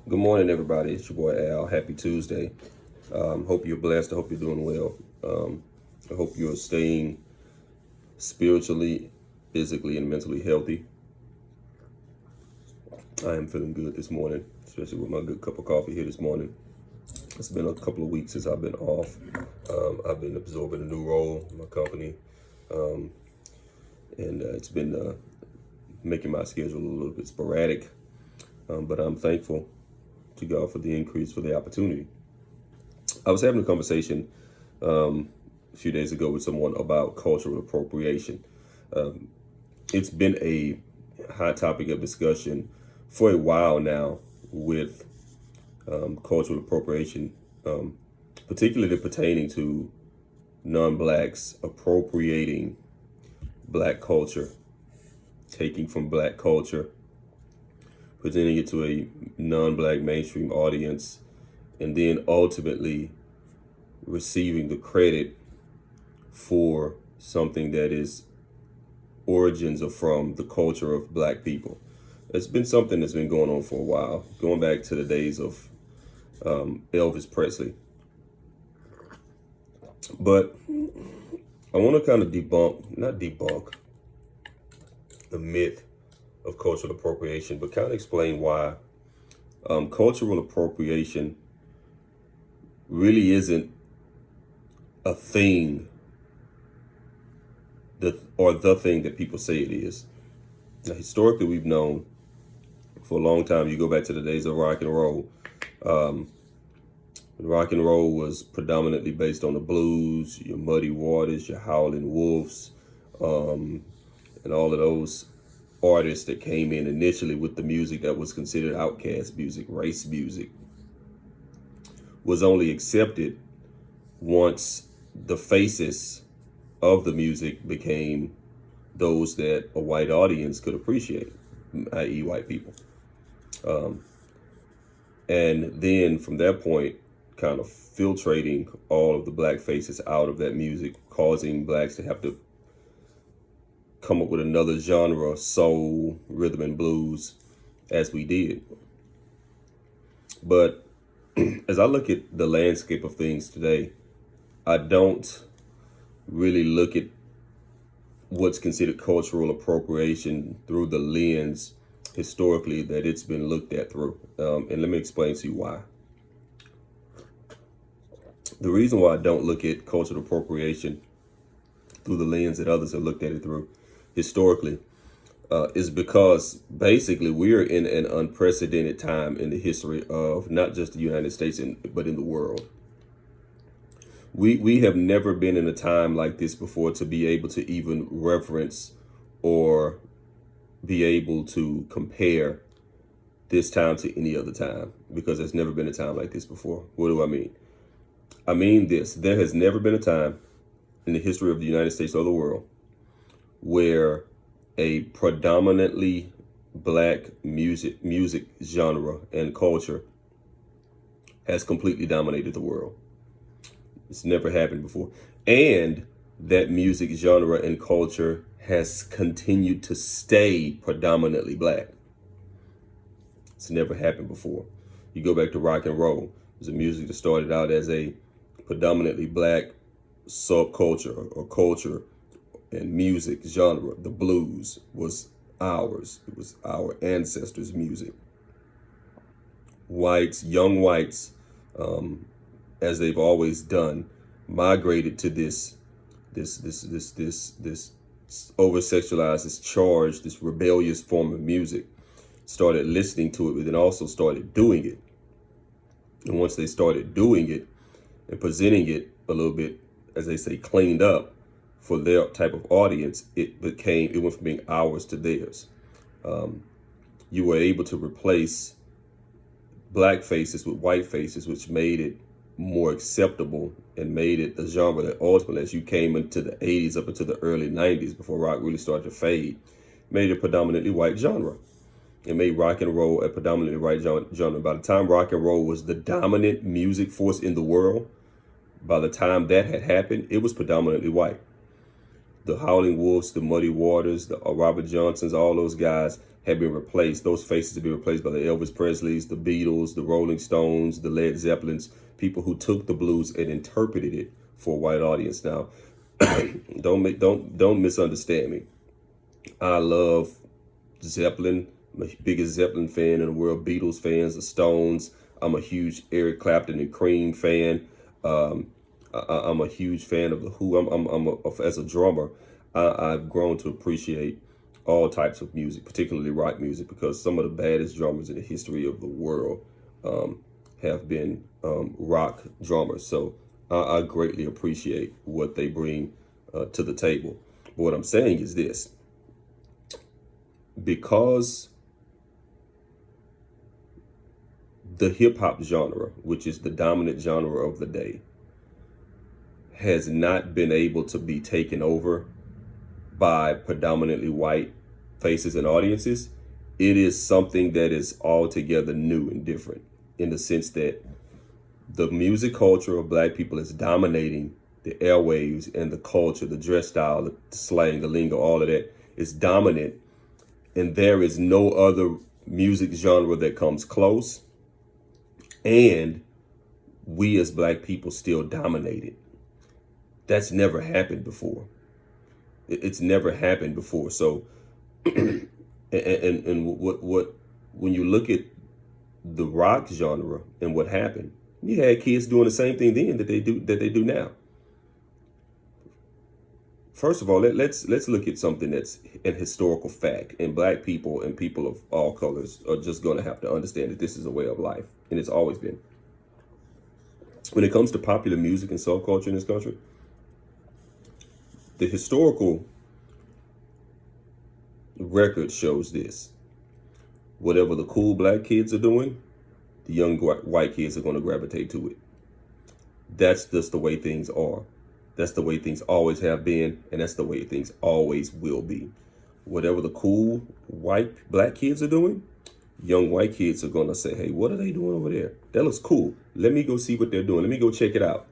Good morning, everybody. It's your boy Al. Happy Tuesday. Hope you're blessed. I hope you're doing well. I hope you're staying spiritually, physically, and mentally healthy. I am feeling good this morning, especially with my good cup of coffee here this morning. It's been a couple of weeks since I've been off. I've been absorbing a new role in my company, and it's been making my schedule a little bit sporadic. But I'm thankful to God for the increase, for the opportunity. I was having a conversation a few days ago with someone about cultural appropriation. It's been a hot topic of discussion for a while now with cultural appropriation, particularly pertaining to non-blacks appropriating black culture, taking from black culture, presenting it to a non-black mainstream audience, and then ultimately receiving the credit for something that is origins are from the culture of black people. It's been something that's been going on for a while, going back to the days of Elvis Presley. But I want to kind of not debunk the myth of cultural appropriation, but kind of explain why cultural appropriation really isn't a thing the thing that people say it is. Now, historically, we've known for a long time. You go back to the days of rock and roll. Rock and roll was predominantly based on the blues, your Muddy Waters, your Howlin' Wolves, and all of those artists that came in initially with the music that was considered outcast music, race music, was only accepted once the faces of the music became those that a white audience could appreciate, i.e. white people. And then from that point, kind of filtrating all of the black faces out of that music, causing blacks to have to come up with another genre, soul, rhythm and blues, as we did. But as I look at the landscape of things today, I don't really look at what's considered cultural appropriation through the lens historically that it's been looked at through. And let me explain to you why. The reason why I don't look at cultural appropriation through the lens that others have looked at it through historically is because basically we're in an unprecedented time in the history of not just the United States, but in the world. We have never been in a time like this before to be able to even reference or be able to compare this time to any other time, because there's never been a time like this before. What do I mean? I mean this: there has never been a time in the history of the United States or the world where a predominantly black music genre and culture has completely dominated the world. It's never happened before. And that music genre and culture has continued to stay predominantly black. It's never happened before. You go back to rock and roll. It was a music that started out as a predominantly black subculture or culture and music genre. The blues was ours. It was our ancestors' music. Whites, young whites, as they've always done, migrated to this over-sexualized, this charged, this rebellious form of music, started listening to it, but then also started doing it. And once they started doing it and presenting it a little bit, as they say, cleaned up for their type of audience, it went from being ours to theirs. You were able to replace black faces with white faces, which made it more acceptable and made it a genre that ultimately, as you came into the 80s up into the early 90s, before rock really started to fade, made it a predominantly white genre. It made rock and roll a predominantly white genre. By the time rock and roll was the dominant music force in the world, by the time that had happened, it was predominantly white. The Howling Wolves, the Muddy Waters, the Robert Johnsons, all those guys have been replaced. Those faces have been replaced by the Elvis Presleys, the Beatles, the Rolling Stones, the Led Zeppelins, people who took the blues and interpreted it for a white audience. Now, don't misunderstand me. I love Zeppelin. I'm the biggest Zeppelin fan in the world. Beatles fans, the Stones. I'm a huge Eric Clapton and Cream fan. I'm a huge fan of the Who. As a drummer, I've grown to appreciate all types of music, particularly rock music, because some of the baddest drummers in the history of the world have been rock drummers. So I greatly appreciate what they bring to the table. But what I'm saying is this: because the hip hop genre, which is the dominant genre of the day, has not been able to be taken over by predominantly white faces and audiences, it is something that is altogether new and different, in the sense that the music culture of black people is dominating the airwaves, and the culture, the dress style, the slang, the lingo, all of that is dominant. And there is no other music genre that comes close. And we as black people still dominate it. That's never happened before. It's never happened before. So, and what when you look at the rock genre and what happened, you had kids doing the same thing then that they do now. First of all, let's look at something that's an historical fact, and black people and people of all colors are just going to have to understand that this is a way of life, and it's always been. When it comes to popular music and subculture in this country, the historical record shows this: whatever the cool black kids are doing, the young white kids are going to gravitate to it. That's just the way things are. That's the way things always have been, and that's the way things always will be. Whatever the cool black kids are doing, young white kids are going to say, hey, what are they doing over there? That looks cool. Let me go see what they're doing. Let me go check it out.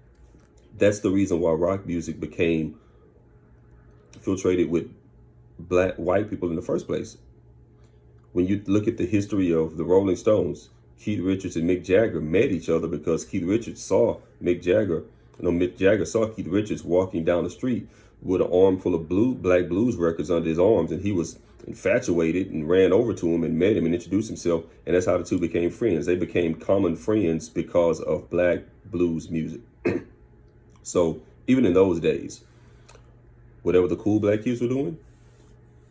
That's the reason why rock music became infiltrated with white people in the first place. When you look at the history of the Rolling Stones, Keith Richards and Mick Jagger met each other because Keith Richards saw Mick Jagger saw Keith Richards walking down the street with an armful of black blues records under his arms, and he was infatuated and ran over to him and met him and introduced himself, and that's how the two became friends. They became common friends because of black blues music. So even in those days, whatever the cool black kids were doing,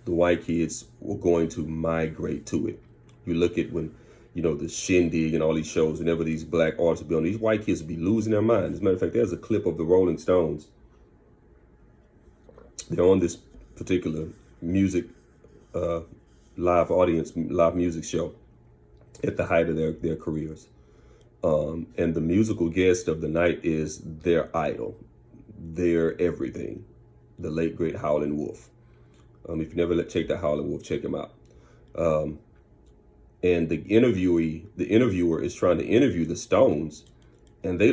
the white kids were going to migrate to it. You look at when, the Shindig and all these shows, whenever these black artists would be on, these white kids would be losing their minds. As a matter of fact, there's a clip of the Rolling Stones. They're on this particular music, live music show at the height of their careers. And the musical guest of the night is their idol, their everything, the late, great Howlin' Wolf. If you never checked out Howlin' Wolf, check him out. And the interviewer is trying to interview the Stones, and they're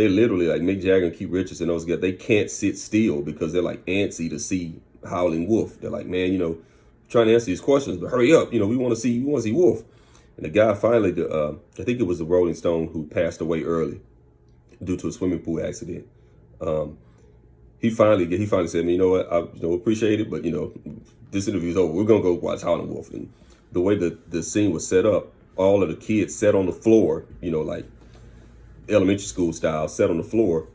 literally like Mick Jagger and Keith Richards and those guys. They can't sit still because they're like antsy to see Howlin' Wolf. They're like, man, trying to answer these questions, but hurry up, we want to see Wolf. And the guy finally, I think it was the Rolling Stone who passed away early due to a swimming pool accident. He finally said, you know what, I appreciate it, but this interview's over. We're gonna go watch Howlin' Wolf. And the way the scene was set up, all of the kids sat on the floor, like elementary school style, sat on the floor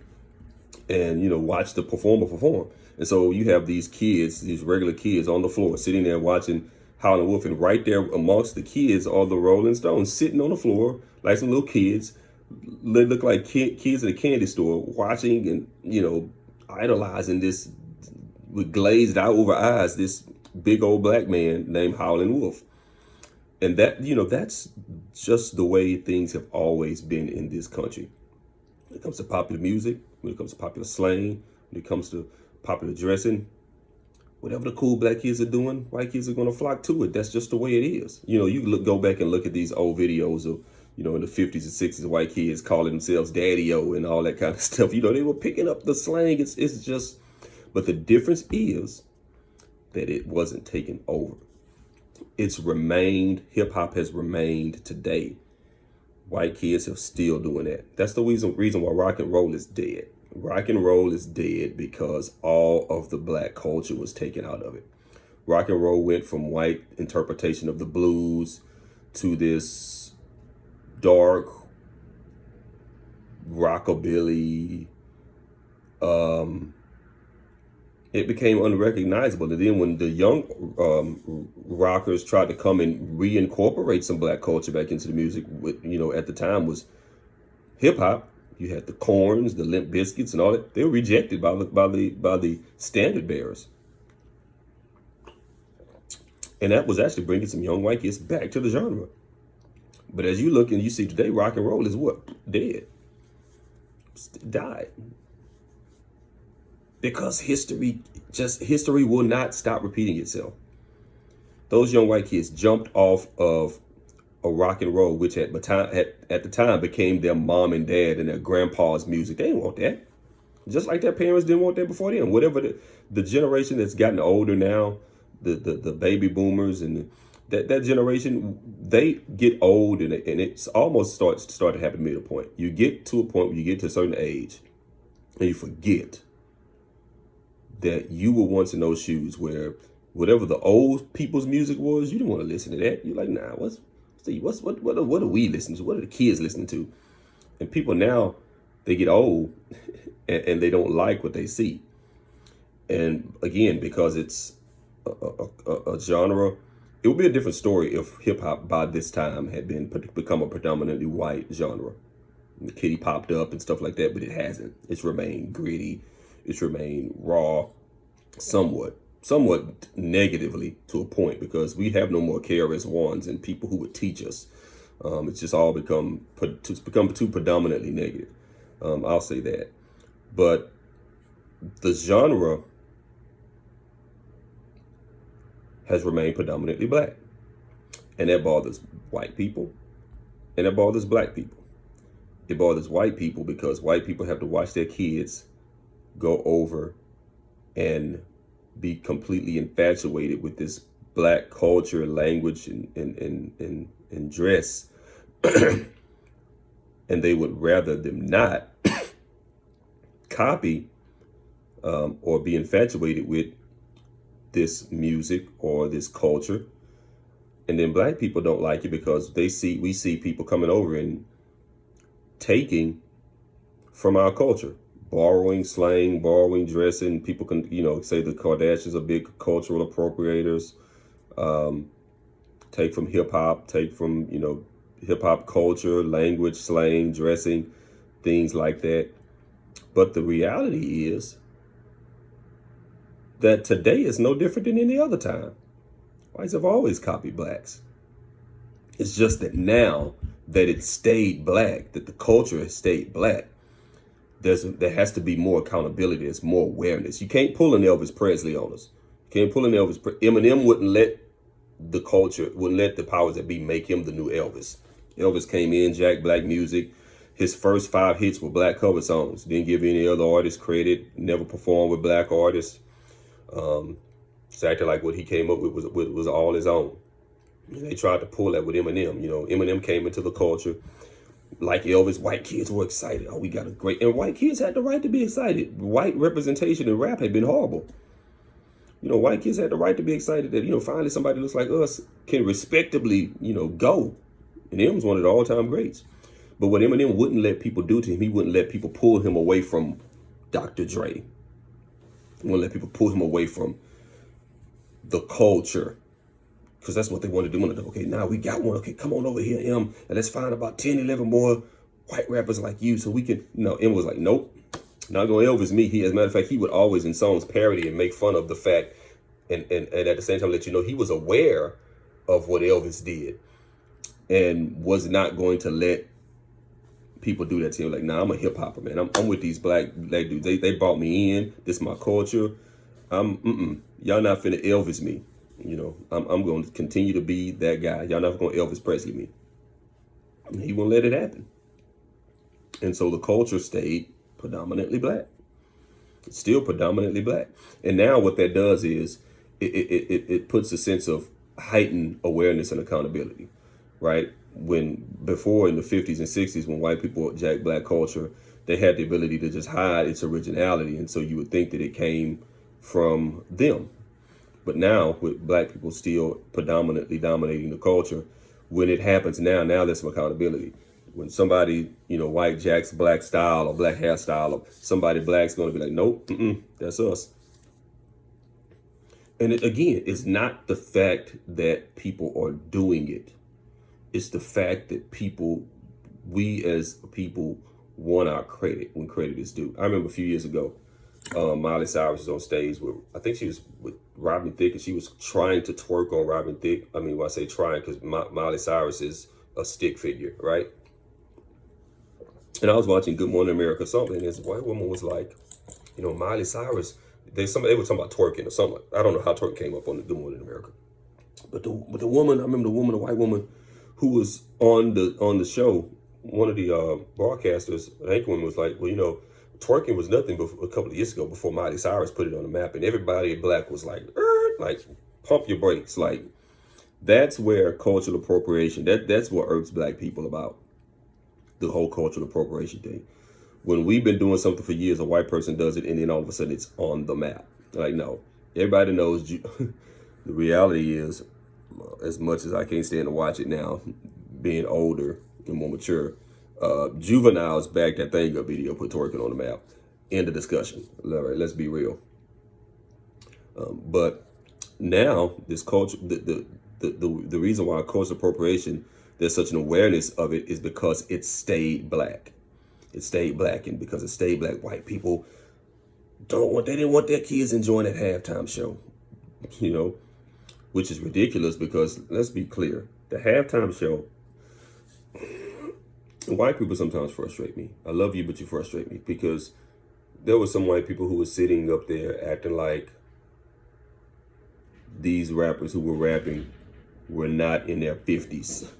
and watched the performer perform. And so you have these kids, these regular kids on the floor sitting there watching Howlin' Wolf, and right there amongst the kids are the Rolling Stones sitting on the floor like some little kids. They look like kids in a candy store watching and idolizing this with glazed over eyes, this big old black man named Howlin' Wolf. And that's just the way things have always been in this country. When it comes to popular music, when it comes to popular slang, when it comes to popular dressing, whatever the cool black kids are doing, white kids are going to flock to it. That's just the way it is. You go back and look at these old videos of, in the 50s and 60s, white kids calling themselves daddy-o and all that kind of stuff. They were picking up the slang. It's just But the difference is that it wasn't taken over. It's remained, hip hop has remained today. White kids are still doing that. That's the reason why rock and roll is dead. Rock and roll is dead because all of the black culture was taken out of it. Rock and roll went from white interpretation of the blues to this dark rockabilly. It became unrecognizable. And then when the young rockers tried to come and reincorporate some black culture back into the music, at the time was hip hop. You had the Corns, the Limp Bizkits, and all that. They were rejected by the standard bearers. And that was actually bringing some young white kids back to the genre. But as you look and you see today, rock and roll is what? Dead. Died. Because history will not stop repeating itself. Those young white kids jumped off of a rock and roll, which at the time became their mom and dad and their grandpa's music. They didn't want that. Just like their parents didn't want that before them. Whatever the generation that's gotten older now, the baby boomers and that generation, they get old and it's almost start to happen middle point. You get to a point where you get to a certain age and you forget that you were once in those shoes where whatever the old people's music was, you didn't want to listen to that. You're like, nah, what are we listening to? What are the kids listening to? And people now, they get old and they don't like what they see. And again, because it's a genre, it would be a different story if hip hop by this time had become a predominantly white genre. The Kitty popped up and stuff like that, but it hasn't. It's remained gritty. It's remained raw, somewhat negatively to a point, because we have no more KRS-Ones and people who would teach us. It's just all become too predominantly negative. I'll say that. But the genre has remained predominantly black. And that bothers white people and it bothers black people. It bothers white people because white people have to watch their kids go over and be completely infatuated with this black culture, language, and dress. And they would rather them not copy or be infatuated with this music or this culture. And then black people don't like it because we see people coming over and taking from our culture, borrowing slang, borrowing dressing. People can, say the Kardashians are big cultural appropriators. Take from hip hop, take from, hip hop culture, language, slang, dressing, things like that. But the reality is that today is no different than any other time. Whites have always copied blacks. It's just that now that it stayed black, that the culture has stayed black, there has to be more accountability. There's more awareness. You can't pull an Elvis Presley on us. You can't pull an Eminem wouldn't let the powers that be make him the new Elvis. Elvis came in, jacked black music. His first 5 hits were black cover songs. Didn't give any other artist credit. Never performed with black artists. It's acting like what he came up with was all his own. And they tried to pull that with Eminem. Eminem came into the culture like Elvis. White kids were excited. Oh, we got a great... And white kids had the right to be excited. White representation in rap had been horrible. White kids had the right to be excited that, finally somebody looks like us can respectably, go. And Em's one of the all-time greats. But what Eminem wouldn't let people do to him, he wouldn't let people pull him away from Dr. Dre. He wouldn't let people pull him away from the culture. Because that's what they wanted to do. Okay, now we got one. Okay, come on over here, Em. And let's find about 10, 11 more white rappers like you so we can... Em was like, nope. Not going to Elvis me. As a matter of fact, he would always in songs parody and make fun of the fact and at the same time let you know he was aware of what Elvis did and was not going to let people do that to him. Like, nah, I'm a hip hopper, man. I'm with these black dudes. They brought me in. This is my culture. Y'all not finna Elvis me. I'm going to continue to be that guy. Y'all not going to Elvis Presley me. And he won't let it happen. And so the culture stayed predominantly black. It's still predominantly black. And now what that does is it puts a sense of heightened awareness and accountability, right? When before in the 50s and 60s, when white people jacked black culture, they had the ability to just hide its originality. And so you would think that it came from them. But now with black people still predominantly dominating the culture, when it happens now there's some accountability. When somebody, white jacks black style or black hairstyle, or somebody black's going to be like, nope, that's us. And again, it's not the fact that people are doing it. It's the fact that we as people want our credit when credit is due. I remember a few years ago, Miley Cyrus was on stage with, I think she was with Robin Thicke, and she was trying to twerk on Robin Thicke. I mean, when I say trying, because Miley Cyrus is a stick figure, right? And I was watching Good Morning America or something, and this white woman was like, Miley Cyrus, they were talking about twerking or something. I don't know how twerk came up on the Good Morning America. But the woman, I remember the white woman who was on the show, one of the broadcasters, the anchor woman was like, well, twerking was nothing before, a couple of years ago before Miley Cyrus put it on the map, and everybody in black was like pump your brakes. Like, that's where cultural appropriation, that's what irks black people about the whole cultural appropriation thing. When we've been doing something for years, a white person does it, and then all of a sudden it's on the map. Like, no, everybody knows the reality is, as much as I can't stand to watch it now, being older and more mature, Juvenile's back that thing up video, put twerking on the map. End of discussion. All right, let's be real. But now this culture, the reason why cultural appropriation, there's such an awareness of it, is because it stayed black. It stayed black, and because it stayed black, white people they didn't want their kids enjoying that halftime show, which is ridiculous because let's be clear, the halftime show, white people sometimes frustrate me. I love you, but you frustrate me, because there were some white people who were sitting up there acting like these rappers who were rapping were not in their 50s.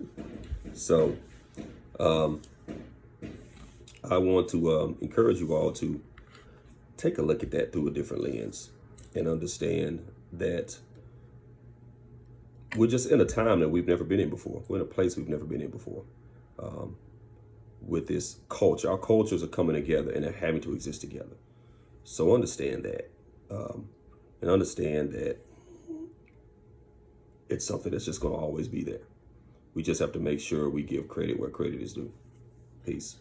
So I want to encourage you all to take a look at that through a different lens and understand that we're just in a time that we've never been in before. We're in a place we've never been in before. With this culture, our cultures are coming together and they're having to exist together. So understand that, and understand that it's something that's just going to always be there. We just have to make sure we give credit where credit is due. Peace.